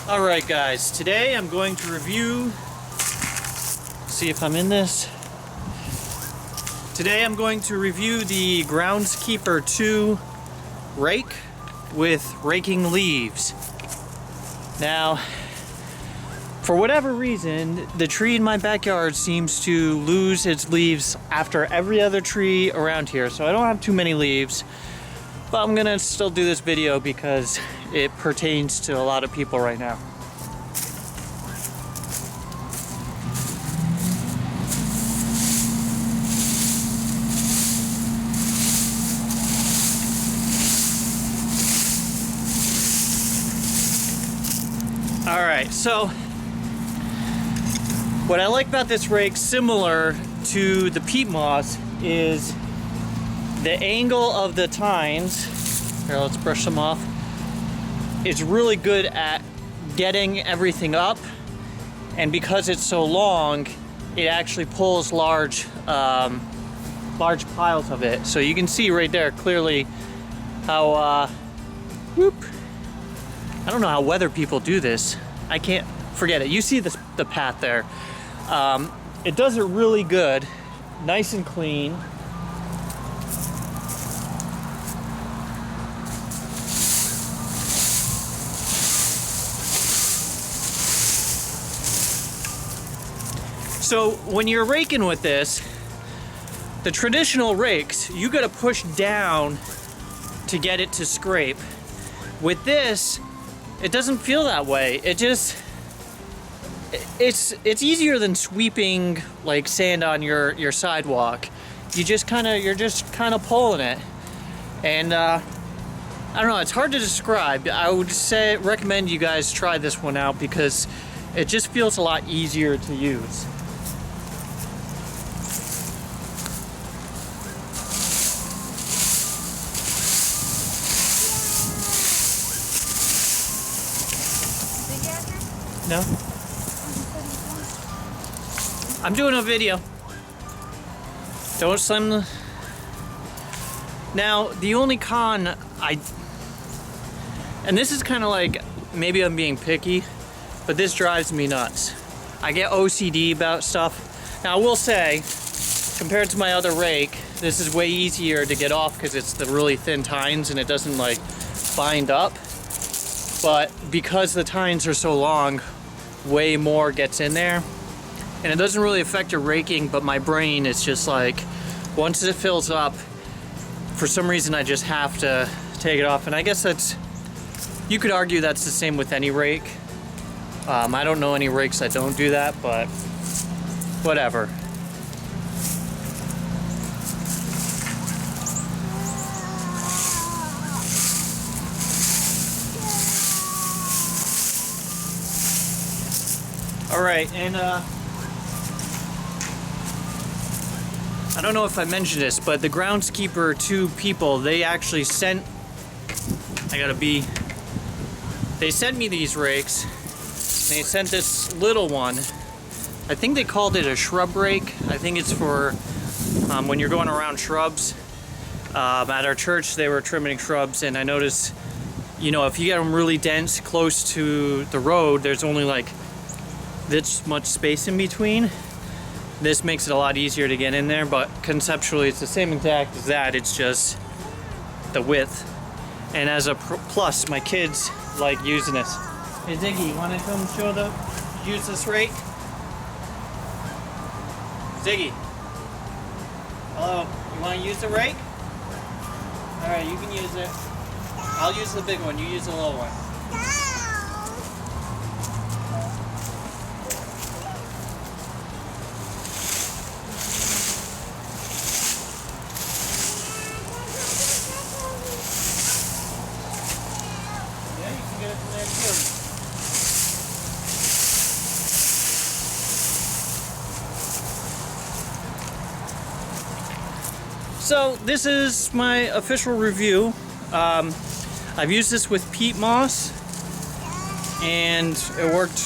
Alright guys, today I'm going to review, see if I'm in this. Today I'm going to review the Groundskeeper II rake with raking leaves. Now, for whatever reason, the tree in my backyard seems to lose its leaves after every other tree around here, so I don't have too many leaves. But I'm gonna still do this video because it pertains to a lot of people right now. Alright, so what I like about this rake, similar to the peat moss, is the angle of the tines. Here, let's brush them off. It's really good at getting everything up, and because it's so long, it actually pulls large piles of it. So you can see right there clearly how I don't know how weather people do this. I can't forget it. You see the path there. It does it really good, nice and clean. So when you're raking with this, the traditional rakes, you gotta push down to get it to scrape. With this, it doesn't feel that way. It's easier than sweeping like sand on your sidewalk. You're just kind of pulling it, and I don't know. It's hard to describe. I would recommend you guys try this one out because it just feels a lot easier to use. No? I'm doing a video. Don't slam the... Now, the only con and this is kind of like, maybe I'm being picky, but this drives me nuts. I get OCD about stuff. Now, I will say, compared to my other rake, this is way easier to get off because it's the really thin tines and it doesn't like bind up. But because the tines are so long, way more gets in there, and it doesn't really affect your raking, but my brain is just like, once it fills up, for some reason I just have to take it off. And I guess you could argue that's the same with any rake. I don't know any rakes that don't do that, but whatever. Alright, and I don't know if I mentioned this, but the Groundskeeper II people, they actually sent, they sent me these rakes. They sent this little one. I think they called it a shrub rake. I think it's for when you're going around shrubs. At our church, they were trimming shrubs, and I noticed, you know, if you get them really dense close to the road, there's only like this much space in between. This makes it a lot easier to get in there, but conceptually it's the same exact as that. It's just the width. And as a plus, my kids like using this. Hey Ziggy, you want to come use this rake? Ziggy, hello, you want to use the rake? Alright, you can use it. I'll use the big one, you use the little one. So this is my official review. I've used this with peat moss and it worked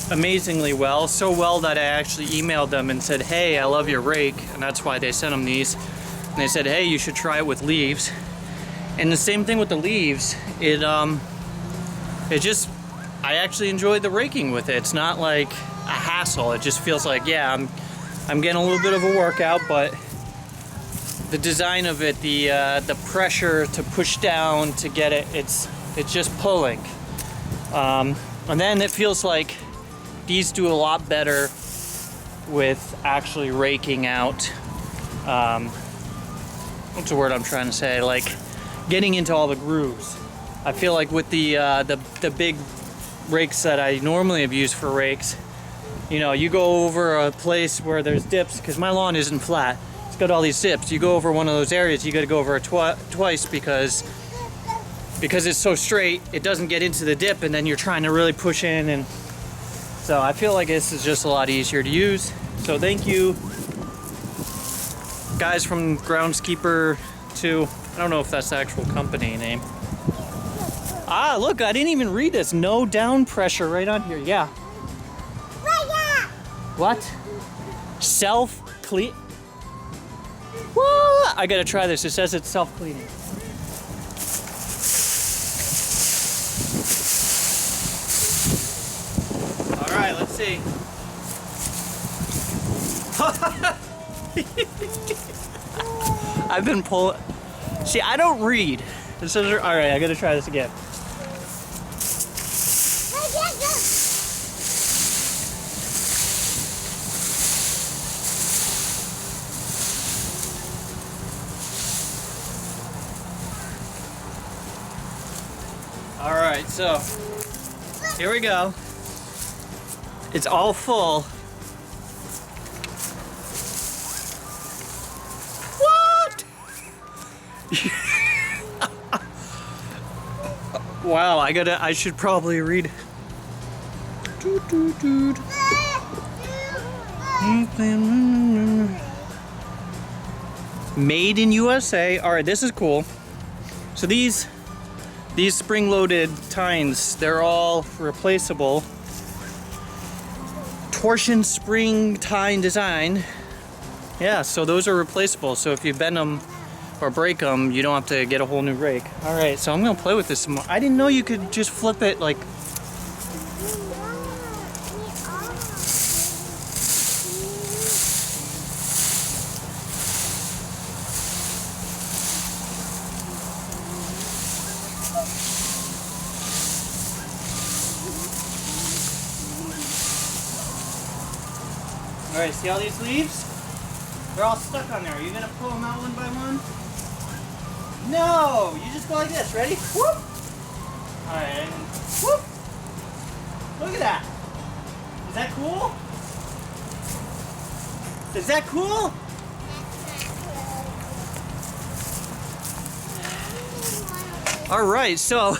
amazingly well. So well that I actually emailed them and said, hey, I love your rake, and that's why they sent them these. And they said, hey, you should try it with leaves. And the same thing with the leaves. It just I actually enjoy the raking with it. It's not like a hassle. It just feels like, yeah, I'm getting a little bit of a workout, but the design of it, the pressure to push down to get it, it's just pulling. And then it feels like these do a lot better with actually raking out. What's the word I'm trying to say? Like getting into all the grooves. I feel like with the big rakes that I normally have used for rakes, you know, you go over a place where there's dips, because my lawn isn't flat. It's got all these dips. You go over one of those areas, you got to go over it twice because it's so straight, it doesn't get into the dip, and then you're trying to really push in. And so I feel like this is just a lot easier to use. So thank you, guys from Groundskeeper II. I don't know if that's the actual company name. Ah, look, I didn't even read this. No down pressure right on here. Yeah. What? Self-clean? What? I gotta try this. It says it's self-cleaning. All right, let's see. I've been pulling. See, I don't read. This is all right. I gotta try this again. All right, so here we go. It's all full. What? Wow, I should probably read. Made in USA. All right, this is cool. So these spring-loaded tines, they're all replaceable. Torsion spring tine design. Yeah, so those are replaceable. So if you bend them or break them, you don't have to get a whole new rake. All right, so I'm gonna play with this some more. I didn't know you could just flip it like. All right, see all these leaves? They're all stuck on there. Are you gonna pull them out one by one? No, you just go like this. Ready? Whoop! All right, and whoop! Look at that. Is that cool? Is that cool? All right, so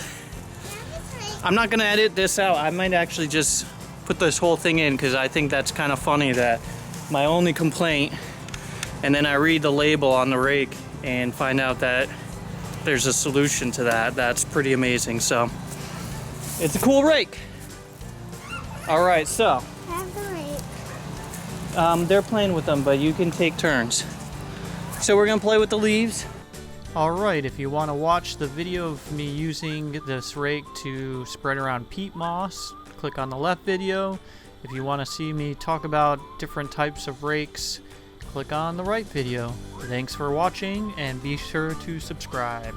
I'm not gonna edit this out. I might actually just put this whole thing in because I think that's kind of funny that my only complaint, and then I read the label on the rake and find out that there's a solution to that. That's pretty amazing. So it's a cool rake. All right, so they're playing with them, but you can take turns. So we're gonna play with the leaves. All right, if you want to watch the video of me using this rake to spread around peat moss, click on the left video. If you want to see me talk about different types of rakes, click on the right video. Thanks for watching and be sure to subscribe.